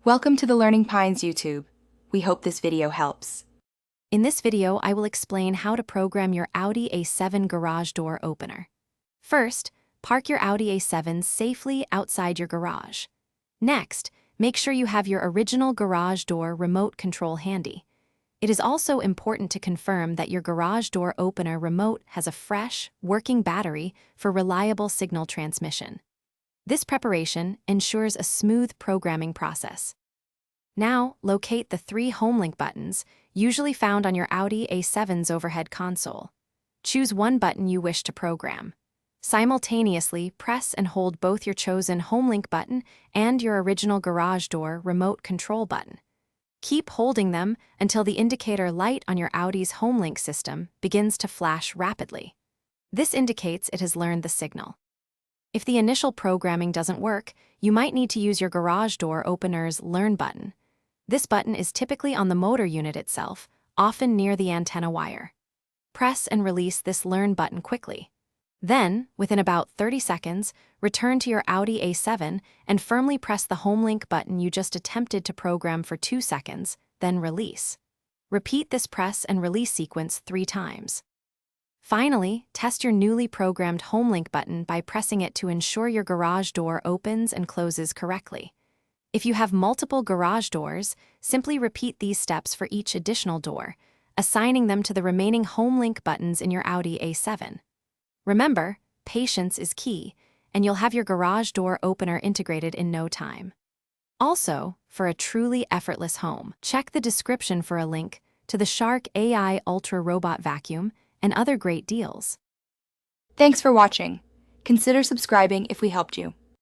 Welcome to the Learning Pines YouTube. We hope this video helps. In this video, I will explain how to program your Audi A7 garage door opener. First, park your Audi A7 safely outside your garage. Next, make sure you have your original garage door remote control handy. It is also important to confirm that your garage door opener remote has a fresh, working battery for reliable signal transmission. This preparation ensures a smooth programming process. Now, locate the 3 home link buttons, usually found on your Audi A7's overhead console. Choose one button you wish to program. Simultaneously, press and hold both your chosen home link button and your original garage door remote control button. Keep holding them until the indicator light on your Audi's home link system begins to flash rapidly. This indicates it has learned the signal. If the initial programming doesn't work, you might need to use your garage door opener's Learn button. This button is typically on the motor unit itself, often near the antenna wire. Press and release this Learn button quickly. Then, within about 30 seconds, return to your Audi A7 and firmly press the home link button you just attempted to program for 2 seconds, then release. Repeat this press and release sequence 3 times. Finally, test your newly programmed home link button by pressing it to ensure your garage door opens and closes correctly. If you have multiple garage doors, simply repeat these steps for each additional door, assigning them to the remaining home link buttons in your Audi A7. Remember, patience is key, and you'll have your garage door opener integrated in no time. Also, for a truly effortless home, check the description for a link to the Shark AI Ultra Robot Vacuum and other great deals. Thanks for watching. Consider subscribing if we helped you.